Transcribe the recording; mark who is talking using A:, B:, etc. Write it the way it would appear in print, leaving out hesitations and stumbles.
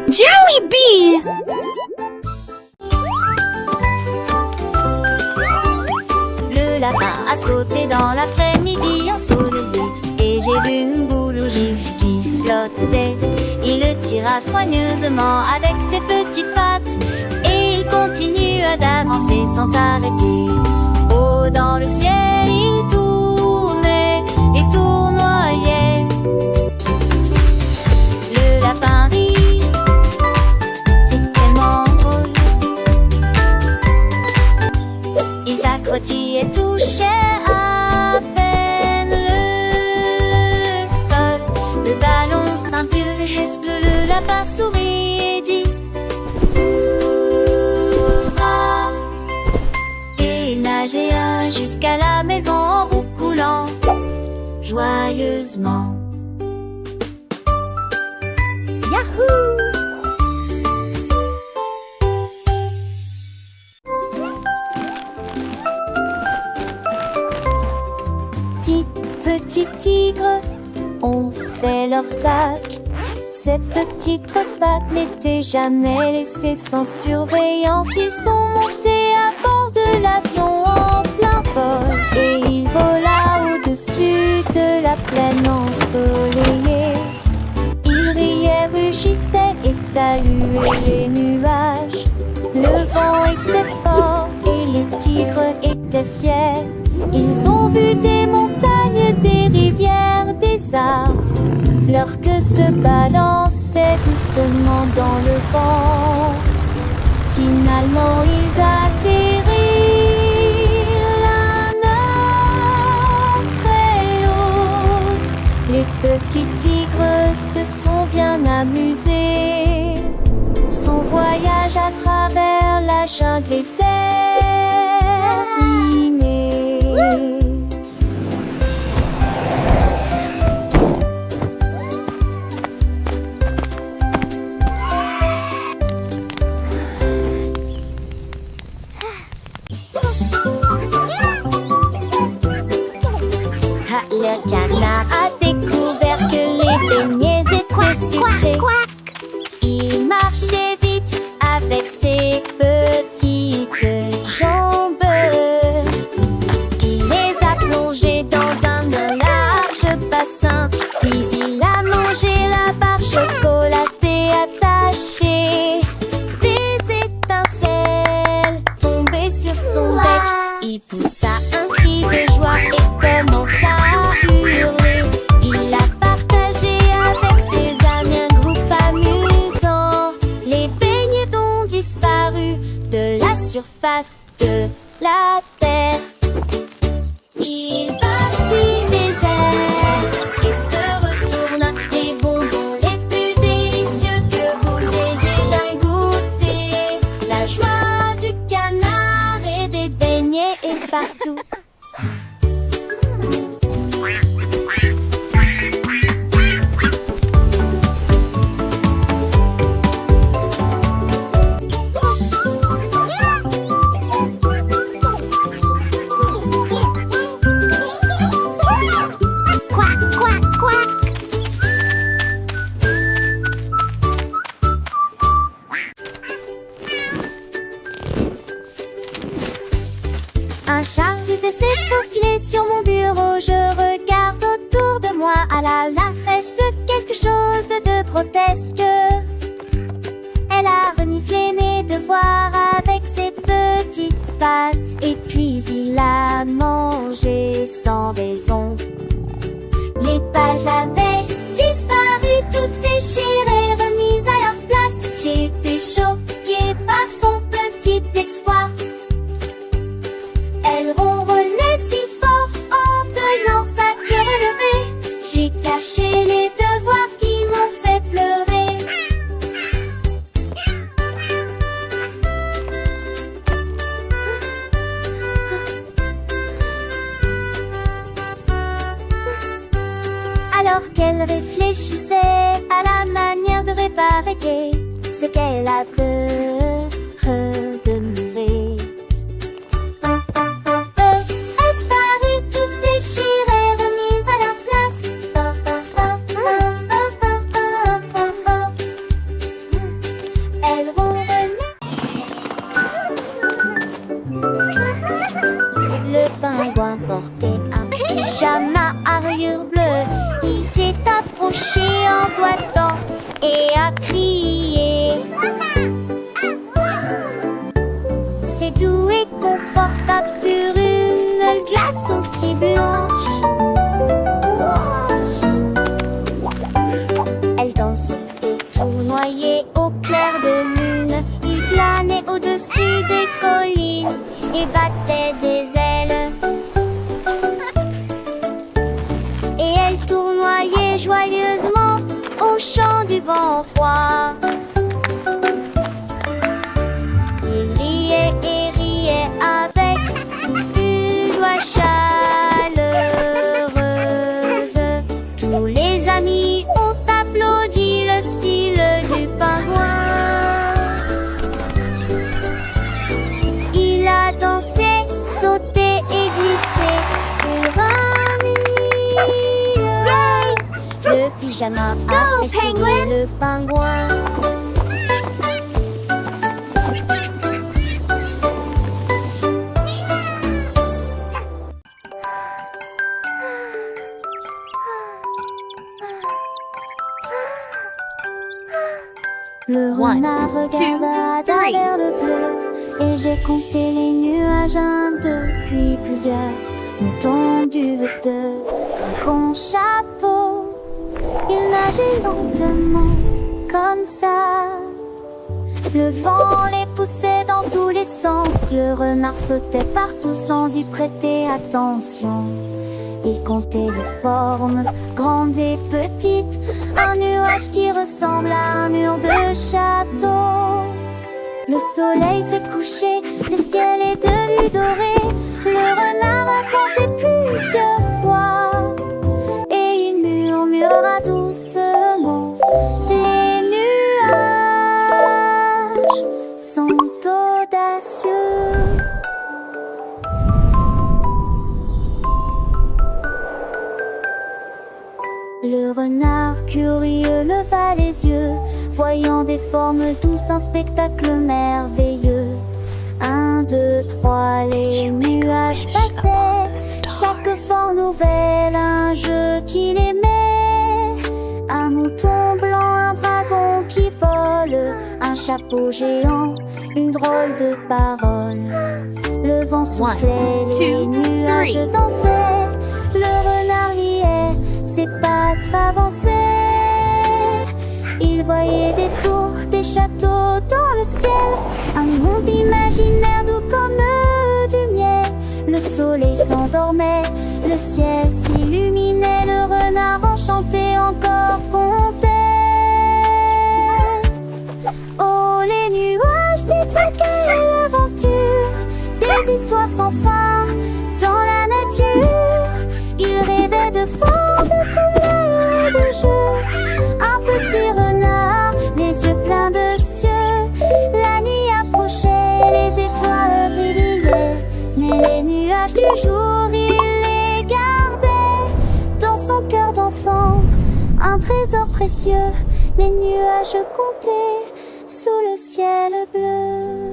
A: Jollibee!
B: Le lapin a sauté dans l'après-midi ensoleillé et j'ai vu une boule au gif qui flottait. Il le tira soigneusement avec ses petites pattes et il continue à danser sans s'arrêter. Oh, dans le ciel il tournait et tournoyait. Le lapin rit, c'est tellement drôle. Il s'accrotit et touchait à peine le sol. Le ballon scintille bleu, le lapin sourit et dit Hurrah! Et il nagea jusqu'à la maison en roucoulant joyeusement. Yahoo! Petits tigres ont fait leur sac. Ces petites pattes n'étaient jamais laissées sans surveillance. Ils sont montés à bord de l'avion en plein vol et il vola au-dessus de la plaine ensoleillée. Il riait, rugissait et saluait les nuages. Le vent était fort et les tigres étaient fiers. Ils ont vu des montagnes, des rivières, des arbres. Leur queue se balançait doucement dans le vent. Finalement ils atterrirent l'un après l'autre. Les petits tigres se sont bien amusés. Son voyage à travers la jungle est terminé. Le canard a découvert que les beignets étaient sucrés. Il marchait vite avec ses petites jambes. Il les a plongées dans un large bassin. Puis il a mangé la barre chocolatée attachée. Des étincelles tombaient sur son bec. Il poussa un cri de joie et commença à hurler. Il l'a partagé avec ses amis, un groupe amusant. Les beignets ont disparu de la surface de la terre. Il battit des ailes et se retourna. Les bonbons les plus délicieux que vous ayez jamais goûté. La joie du canard et des beignets est partout. Un chat s'est faufilé sur mon bureau. Je regarde autour de moi à la fraîche de quelque chose de grotesque. Elle a reniflé mes devoirs avec ses petites pattes. Et puis il a mangé sans raison. Les pages avaient disparu, toutes déchirées, remises à leur place. J'étais choquée par son petit exploit. Elle ronronnait si fort en tenant sa queue relevée. J'ai caché les devoirs qui m'ont fait pleurer. Alors qu'elle réfléchissait à la manière de réparer ce qu'elle a peur de mourir. Déchirées, remises à leur place. couché en boitant et a crié. C'est doux et confortable sur une glace aussi blanche. Elle dansait et tournoyait au clair de lune. Il planait au-dessus des collines et battait des ailes. Et elle tournoyait joyeusement au chant du vent froid. Il riait et riait avec une joie chaleureuse. Tous les amis ont applaudi le style du pingouin. Il a dansé, sauté et glissé sur un lit. Le pyjama a fait sourire le pingouin. Le renard regarda à travers le bleu et j'ai compté les nuages 1, 2, puis plusieurs moutons duveteux, dragons, chapeau. Il nageait lentement comme ça. Le vent les poussait dans tous les sens. Le renard sautait partout sans y prêter attention. Il comptait les formes, grandes et petites. Un nuage qui ressemble à un mur de château. Le soleil s'est couché, le ciel est devenu doré. Le renard a compté plusieurs fois. Et il murmura doucement. Les nuages sont audacieux. Le renard curieux leva les yeux, voyant des formes douces, un spectacle merveilleux. 1, 2, 3, les nuages passaient, chaque forme nouvelle, un jeu qu'il aimait. Un mouton blanc, un dragon qui vole, un chapeau géant, une drôle de parole. Le vent soufflait, les nuages dansaient, le renard riait, ses pattes avançaient. Il voyait des tours, des châteaux dans le ciel, un monde imaginaire doux comme du miel. Le soleil s'endormait, le ciel s'illuminait, le renard enchanté encore comptait. Oh les nuages, dites quelle aventure, des histoires sans fin dans la nature. Il rêvait de formes, de couleurs, de jeux. Un petit renard, les yeux pleins de cieux. La nuit approchait, les étoiles brillaient. Mais les nuages du jour, il les gardait dans son cœur d'enfant. Un trésor précieux, les nuages comptaient sous le ciel bleu.